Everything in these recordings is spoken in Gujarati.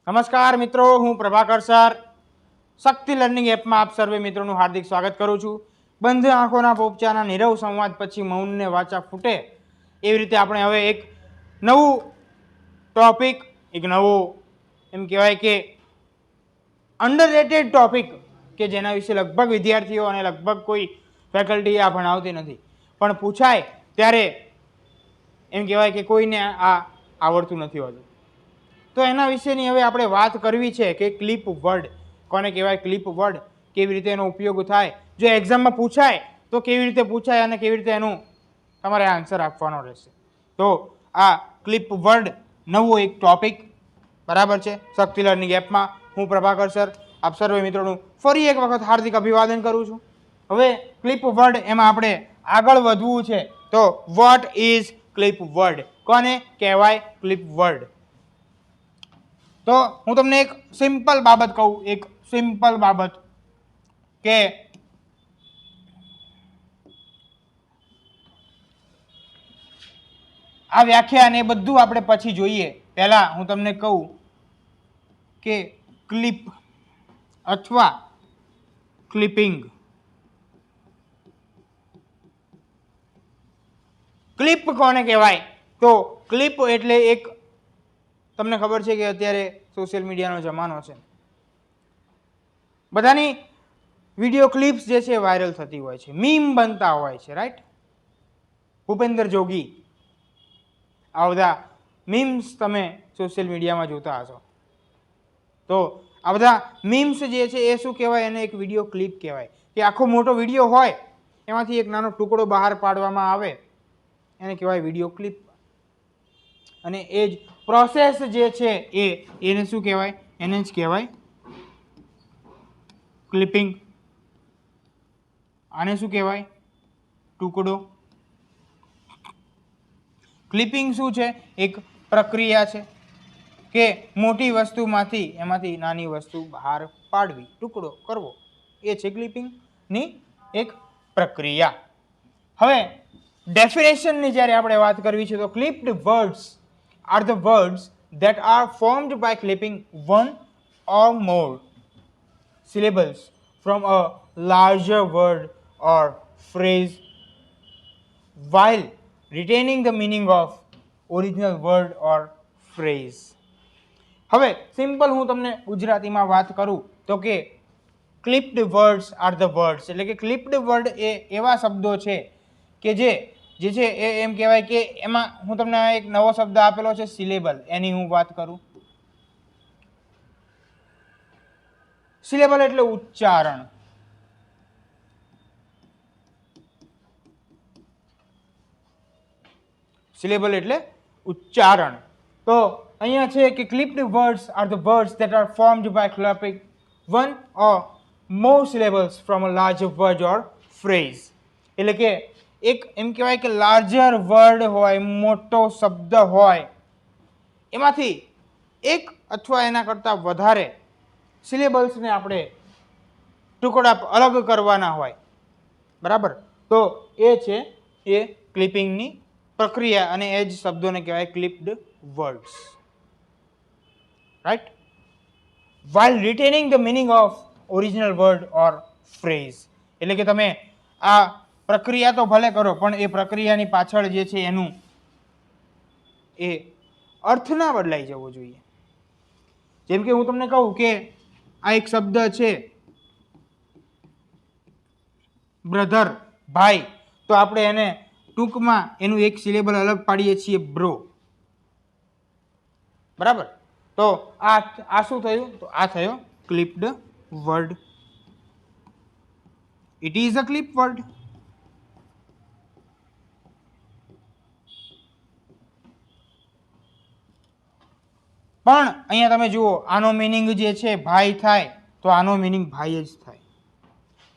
નમસ્કાર મિત્રો, હું પ્રભાકર સર શક્તિ લર્નિંગ એપમાં આપ સર્વે મિત્રોનું હાર્દિક સ્વાગત કરું છું. બંધ આંખોના પોપચાના નીરવ સંવાદ પછી મૌનને વાચા ફૂટે એવી રીતે આપણે હવે એક નવું ટોપિક, એક નવો એમ કહેવાય કે અંડરરેટેડ ટોપિક કે જેના વિશે લગભગ વિદ્યાર્થીઓ અને લગભગ કોઈ ફેકલ્ટી આ ભણાવતી નથી, પણ પૂછાય ત્યારે એમ કહેવાય કે કોઈને આ આવડતું નથી હોતું. તો એના વિશેની હવે આપણે વાત કરવી છે કે ક્લિપ વર્ડ કોને કહેવાય, ક્લિપ વર્ડ કેવી રીતે એનો ઉપયોગ થાય, જો એક્ઝામમાં પૂછાય તો કેવી રીતે પૂછાય અને કેવી રીતે એનું તમારે આન્સર આપવાનો રહેશે. તો આ ક્લિપ વર્ડ નવો એક ટોપિક, બરાબર છે, શક્તિ લર્નિંગ એપમાં હું પ્રભાકર સર આપ સર્વે મિત્રોનું ફરી એક વખત હાર્દિક અભિવાદન કરું છું. હવે ક્લિપ વર્ડ એમાં આપણે આગળ વધવું છે. તો વોટ ઇઝ ક્લિપ વર્ડ, કોને કહેવાય ક્લિપ વર્ડ? તો હું તમને એક સિમ્પલ બાબત કહું, એક સિમ્પલ બાબત કે આ વ્યાખ્યા ને બધું આપણે પછી જોઈએ. પહેલા હું તમને કહું કે ક્લિપ અથવા ક્લિપિંગ, ક્લિપ કોને કહેવાય? તો ક્લિપ એટલે એક, તમને ખબર છે કે અત્યારે સોશિયલ મીડિયાનો જમાનો છે, બધાની વિડીયો ક્લિપ્સ જે છે વાયરલ થતી હોય છે, મીમ બનતા હોય છે, રાઈટ? ભૂપેન્દ્ર જોગી, આ બધા મીમ્સ તમે સોશિયલ મીડિયામાં જોતા હશો. તો આ બધા મીમ્સ જે છે એ શું કહેવાય? એને એક વિડીયો ક્લિપ કહેવાય. કે આખો મોટો વિડીયો હોય એમાંથી એક નાનો ટુકડો બહાર પાડવામાં આવે એને કહેવાય વિડીયો ક્લિપ. અને એ જ પ્રોસેસ જે છે એને શું કહેવાય? એને જ કહેવાય ક્લિપિંગ. આને શું કહેવાય? ટુકડો. ક્લિપિંગ શું છે? એક પ્રક્રિયા છે કે મોટી વસ્તુમાંથી એમાંથી નાની વસ્તુ બહાર પાડવી, ટુકડો કરવો, એ છે ક્લિપિંગની એક પ્રક્રિયા. હવે ડેફિનેશનની જ્યારે આપણે વાત કરવી છે તો ક્લિપ્ડ words are the words that are formed by clipping one or more syllables from a larger word or phrase while retaining the meaning of original word or phrase. હવે સિમ્પલ હું તમને ગુજરાતીમાં વાત કરું તો કે clipped words are the words, એટલે કે ક્લિપ્ડ વર્ડ એ એવા શબ્દો છે કે જે છે એ એમ કહેવાય કે એમાં હું તમને એક નવો શબ્દ આપેલો છે સિલેબલ, એની હું વાત કરું. સિલેબલ એટલે ઉચ્ચારણ. સિલેબલ એટલે ઉચ્ચારણ. તો અહીંયા છે કે clipped words are the words that are formed by clipping one or more syllables from a larger word or phrase. એટલે કે એક એમ કહેવાય કે લાર્જર વર્ડ હોય, મોટો શબ્દ હોય, એમાંથી એક અથવા એના કરતાં વધારે સિલેબલ્સને આપણે ટુકડા અલગ કરવાના હોય, બરાબર? તો એ છે એ ક્લિપિંગની પ્રક્રિયા અને એ જ શબ્દોને કહેવાય clipped words, right? while retaining the meaning of original word or phrase. એટલે કે તમે આ પ્રક્રિયા તો ભલે કરો પણ એ પ્રક્રિયાની પાછળ જે છે એનું એ અર્થ ના બદલાઈ જવો જોઈએ. જેમ કે હું તમને કહું કે આ એક શબ્દ છે બ્રધર, ભાઈ, તો આપણે એને ટૂંકમાં એનું એક સિલેબલ અલગ પાડીએ છીએ બ્રો, બરાબર? તો આ શું થયું? તો આ થયો clipped word. It is a clip word. પણ અહીંયા તમે જુઓ, આનો મિનિંગ જે છે ભાઈ થાય તો આનો મિનિંગ ભાઈ જ થાય.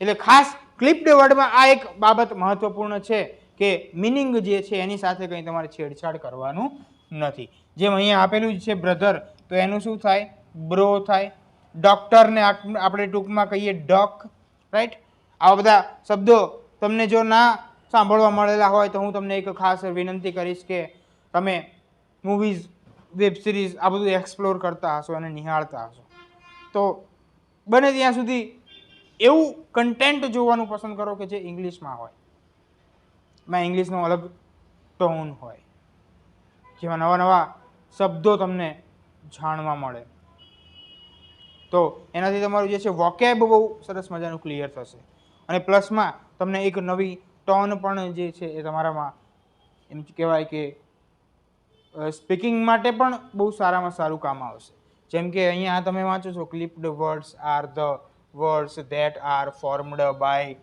એટલે ખાસ ક્લિપ્ડ વર્ડમાં આ એક બાબત મહત્વપૂર્ણ છે કે મિનિંગ જે છે એની સાથે કંઈ તમારે છેડછાડ કરવાનું નથી. જેમ અહીંયા આપેલું જ છે બ્રધર, તો એનું શું થાય? બ્રો થાય. ડોક્ટરને આપણે ટૂંકમાં કહીએ ડોક, રાઈટ? આવા બધા શબ્દો તમને જો ના સાંભળવા મળેલા હોય તો હું તમને એક ખાસ વિનંતી કરીશ કે તમે મૂવીઝ વેબ સિરીઝ આ બધું એક્સપ્લોર કરતા હશો અને નિહાળતા હશો, તો બને ત્યાં સુધી એવું કન્ટેન્ટ જોવાનું પસંદ કરો કે જે ઇંગ્લિશમાં હોય, એમાં ઇંગ્લિશનો અલગ ટોન હોય, જેમાં નવા નવા શબ્દો તમને જાણવા મળે, તો એનાથી તમારું જે છે વોકેબ બહુ સરસ મજાનું ક્લિયર થશે. અને પ્લસમાં તમને એક નવી ટોન પણ જે છે એ તમારામાં એમ કહેવાય કે સ્પીકિંગ માટે પણ બહુ સારામાં સારું કામ આવશે. જેમ કે અહીંયા તમે વાંચો છો, clipped words are the words that are formed by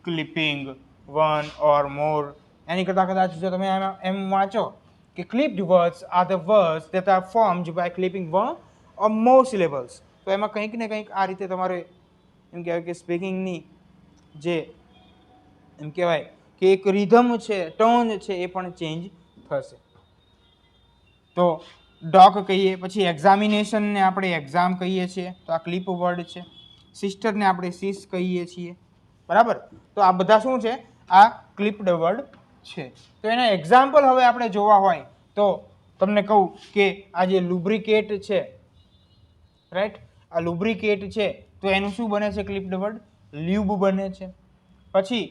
clipping one or more. એની કરતાં કદાચ જો તમે એમ વાંચો કે clipped words are the words that are formed by clipping one or more syllables, તો એમાં કંઈક ને કંઈક આ રીતે તમારે એમ કહેવાય કે સ્પીકિંગની જે એમ કહેવાય કે એક રિધમ છે, ટોન છે, એ પણ ચેન્જ થશે. તો ડોક કહીએ, પછી એક્ઝામિનેશનને આપણે એક્ઝામ કહીએ છીએ, તો આ ક્લિપ વર્ડ છે. સિસ્ટરને આપણે સિસ કહીએ છીએ, બરાબર. તો આ બધા શું છે? આ ક્લિપ્ડ વર્ડ છે. તો એના એક્ઝામ્પલ હવે આપણે જોવા હોય તો તમને કહું કે આ જે લુબ્રિકેટ છે, રાઈટ, આ લુબ્રિકેટ છે, તો એનું શું બને છે? ક્લિપ્ડ વર્ડ લ્યુબ બને છે. પછી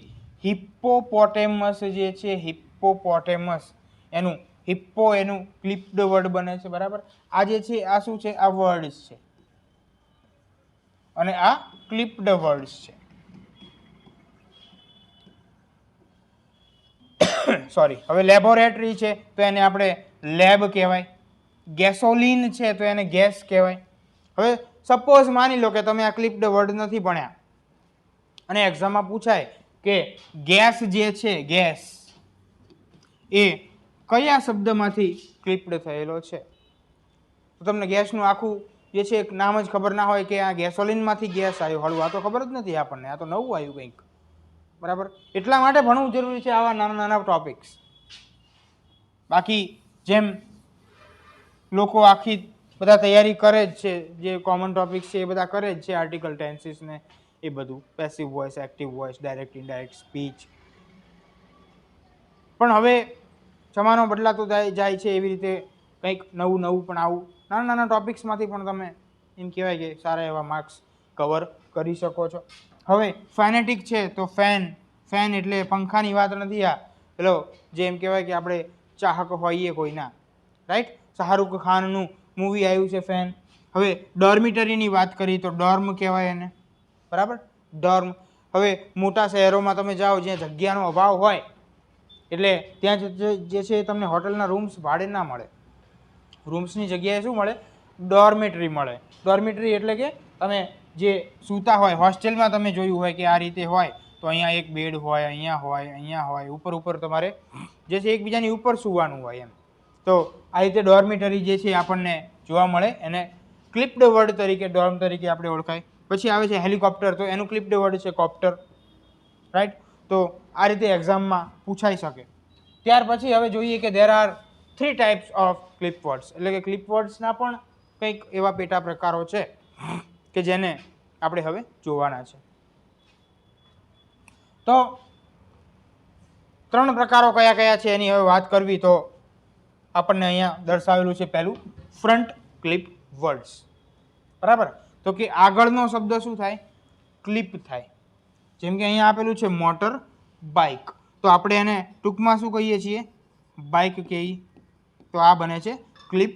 હિપ્પોપોટેમસ જે છે, હિપ્પોપોટેમસ એનું હિપ્પો એનું ક્લિપ્ડ વર્ડ બને છે, બરાબર. આ જે છે આ શું છે? આ વર્ડ્સ છે અને આ ક્લિપ્ડ વર્ડ્સ છે. સોરી. હવે લેબોરેટરી છે તો એને આપણે લેબ કહેવાય. ગેસોલિન છે તો એને ગેસ કહેવાય. હવે સપોઝ માની લો કે તમે આ ક્લિપ્ડ વર્ડ નથી ભણ્યા અને એક્ઝામમાં પૂછાય કે ગેસ જે છે, ગેસ એ કયા શબ્દમાંથી ક્લિપ્ડ થયેલો છે, તો તમને ગેસનું આખું જે છે એક નામ જ ખબર ના હોય કે આ ગેસોલિનમાંથી ગેસ આવ્યો, હળવું આ તો ખબર જ નથી આપણને, આ તો નવું આવ્યું કંઈક, બરાબર. એટલા માટે ભણવું જરૂરી છે આવા નાના નાના ટોપિક્સ. બાકી જેમ લોકો આખી બધા તૈયારી કરે જ છે, જે કોમન ટોપિક્સ છે એ બધા કરે જ છે, આર્ટિકલ, ટેન્સીસ ને એ બધું, passive voice, active voice, direct indirect speech. પણ હવે જમાનો બદલાતો જાય છે, એવી રીતે કંઈક નવું નવું પણ આવું નાના નાના ટોપિક્સમાંથી પણ તમે એમ કહેવાય કે સારા એવા માર્ક્સ કવર કરી શકો છો. હવે ફેનેટિક છે તો ફેન એટલે પંખાની વાત નથી, આ પેલો જે એમ કહેવાય કે આપણે ચાહક હોઈએ કોઈના, રાઈટ. શાહરૂખ ખાનનું મૂવી આવ્યું છે ફેન. હવે ડોર્મિટરીની વાત કરી તો ડોર્મ કહેવાય એને, બરાબર. ડોર્મ. હવે મોટા શહેરોમાં તમે જાઓ જ્યાં જગ્યાનો અભાવ હોય, એટલે ત્યાં જે છે તમને હોટલના રૂમ્સ ભાડે ના મળે, રૂમ્સની જગ્યાએ શું મળે? ડોર્મેટરી મળે. ડોર્મેટરી એટલે કે તમે જે સૂતા હોય, હોસ્ટેલમાં તમે જોયું હોય કે આ રીતે હોય, તો અહીંયા એક બેડ હોય, અહીંયા હોય, ઉપર તમારે જે છે એકબીજાની ઉપર સૂવાનું હોય એમ. તો આ રીતે ડોર્મેટરી જે છે આપણને જોવા મળે, એને ક્લિપ્ડ વર્ડ તરીકે ડોર્મ તરીકે આપણે ઓળખાય. પછી આવે છે હેલિકોપ્ટર, તો એનું ક્લિપ્ડ વર્ડ છે કોપ્ટર, રાઈટ. તો આ રીતે એક્ઝામમાં પૂછાઈ શકે. ત્યાર પછી હવે જોઈએ કે there are 3 types of clip words, એટલે કે ક્લિપ વર્ડ્સના પણ કંઈક એવા પેટા પ્રકારો છે કે જેને આપણે હવે જોવાના છે. તો 3 પ્રકારો કયા કયા છે એની હવે વાત કરવી તો આપણને અહીંયા દર્શાવેલું છે પહેલું ફ્રન્ટ ક્લિપ વર્ડ્સ, બરાબર. તો કે આગળનો શબ્દ શું થાય? ક્લિપ થાય. જેમ કે અહીંયા આપેલું છે મોટર બાઇક, તો આપણે એને ટૂંકમાં શું કહીએ છીએ? બાઇક કહીએ. તો આ બને છે ક્લિપ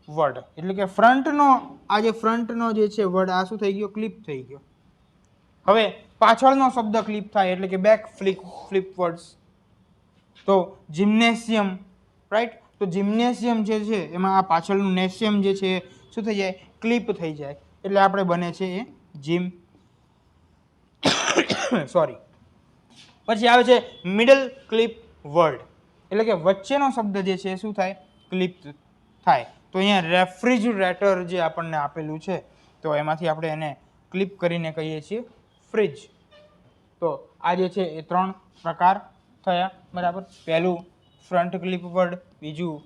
વર્ડ. એટલે કે ફ્રન્ટનો આ જે ફ્રન્ટનો જે છે વર્ડ આ શું થઈ ગયો? ક્લિપ થઈ ગયો. હવે પાછળનો શબ્દ ક્લિપ થાય એટલે કે બેક ફ્લિપ વર્ડ્સ. તો જિમ્નેશિયમ, રાઈટ. તો જિમ્નેશિયમ જે છે એમાં આ પાછળનું નેશિયમ જે છે શું થઈ જાય? ક્લિપ થઈ જાય, એટલે આપણે બને છે એ જીમ. સોરી. પછી આવે છે મિડલ ક્લિપ વર્ડ, એટલે કે વચ્ચેનો શબ્દ જે છે શું થાય? ક્લિપ થાય. તો અહીંયા રેફ્રિજરેટર જે આપણને આપેલું છે, તો એમાંથી આપણે એને ક્લિપ કરીને કહીએ છીએ ફ્રિજ. તો આ જે છે એ 3 પ્રકાર થયા, બરાબર. પહેલું ફ્રન્ટ ક્લિપ વર્ડ, બીજું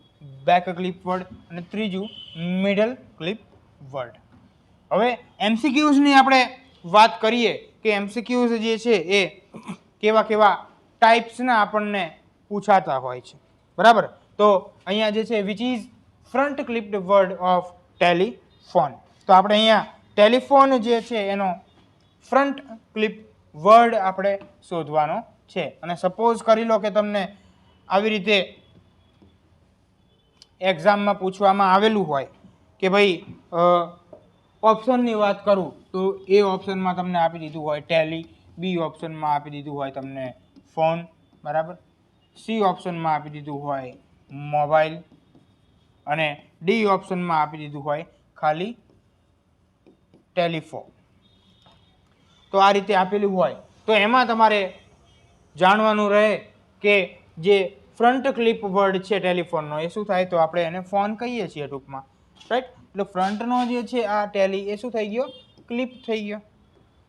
બેક ક્લિપ વર્ડ અને ત્રીજું મિડલ ક્લિપ વર્ડ. હવે એમસીક્યુઝની આપણે વાત કરીએ કે એમસીક્યુઝ જે છે એ કેવા કેવા ટાઈપ્સના આપણને પૂછાતા હોય છે, બરાબર. તો અહીંયા જે છે which is front clipped word of telephone. તો આપણે અહીંયા ટેલિફોન જે છે એનો ફ્રન્ટ ક્લિપ વર્ડ આપણે શોધવાનો છે. અને સપોઝ કરી લો કે તમને આવી રીતે એક્ઝામમાં પૂછવામાં આવેલું હોય કે ભાઈ ઓપ્શનની વાત કરું તો એ ઓપ્શનમાં તમને આપી દીધું હોય ટેલી, બી ઓપ્શનમાં આપી દીધું હોય તમને ફોન, બરાબર, સી ઓપ્શનમાં આપી દીધું હોય મોબાઈલ અને ડી ઓપ્શનમાં આપી દીધું હોય ખાલી ટેલિફોન. તો આ રીતે આપેલું હોય તો એમાં તમારે જાણવાનું રહે કે જે ફ્રન્ટ ક્લિપ વર્ડ છે ટેલિફોનનો એ શું થાય, તો આપણે એને ફોન કહીએ છીએ ટૂંકમાં, રાઈટ. એટલે ફ્રન્ટનો જે છે આ ટેલી એ શું થઈ ગયો, ક્લિપ થઈ ગયો.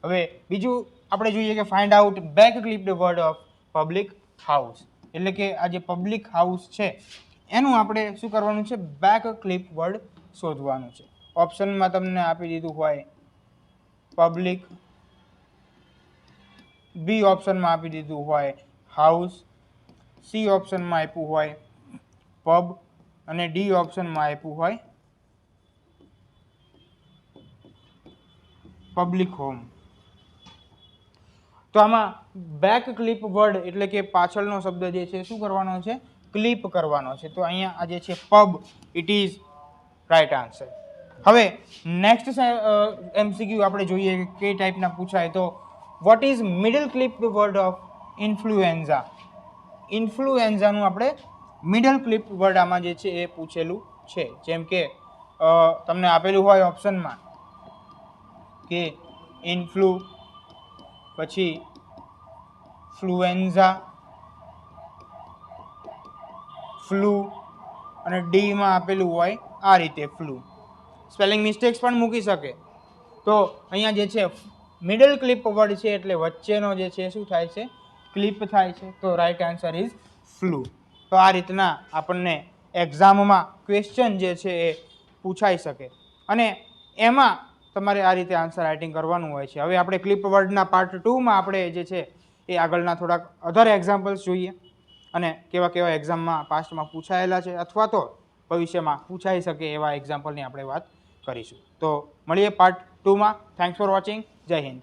હવે બીજું આપણે જોઈએ કે find out back clipped word of public house. એટલે કે આ જે પબ્લિક હાઉસ છે એનું આપણે શું કરવાનું છે, બેક ક્લિપ વર્ડ શોધવાનું છે. ઓપ્શનમાં તમને આપી દીધું હોય પબ્લિક, બી ઓપ્શનમાં આપી દીધું હોય હાઉસ, સી ઓપ્શનમાં આપ્યું હોય પબ અને ડી ઓપ્શનમાં આપ્યું હોય પબ્લિક હોમ. તો આમાં બેક ક્લિપ વર્ડ એટલે કે પાછળનો શબ્દ જે છે શું કરવાનો છે, ક્લિપ કરવાનો છે. તો અહીંયા આ જે છે pub, it is right answer. હવે નેક્સ્ટ MCQ આપણે જોઈએ કે કઈ ટાઈપના પૂછાય. તો what is middle clip word of influenza. ઇન્ફ્લુએન્ઝાનું આપણે મિડલ ક્લિપ વર્ડ આમાં જે છે એ પૂછેલું છે. જેમ કે તમને આપેલું હોય ઓપ્શનમાં કે ઇન્ફ્લુ, પછી ફ્લુએન્ઝા, ફ્લુ અને ડીમાં આપેલું હોય આ રીતે ફ્લુ. સ્પેલિંગ મિસ્ટેક્સ પણ મૂકી શકે. તો અહીંયા જે છે મિડલ ક્લિપ વર્ડ છે એટલે વચ્ચેનો જે છે શું થાય છે, ક્લિપ થાય છે. તો રાઈટ આન્સર ઇઝ ફ્લુ. તો આ રીતના આપણને એક્ઝામમાં ક્વેશ્ચન જે છે એ પૂછાઈ શકે અને એમાં તમારે આ રીતે આન્સર રાઇટિંગ કરવાનું હોય છે. હવે આપણે ક્લિપ વર્ડના પાર્ટ 2માં આપણે જે છે એ આગળના થોડાક અધર એક્ઝામ્પલ્સ જોઈએ અને કેવા કેવા એક્ઝામમાં પાસ્ટમાં પૂછાયેલા છે અથવા તો ભવિષ્યમાં પૂછાઈ શકે એવા એક્ઝામ્પલની આપણે વાત કરીશું. તો મળીએ પાર્ટ 2માં. Thanks for watching. જય હિન્દ.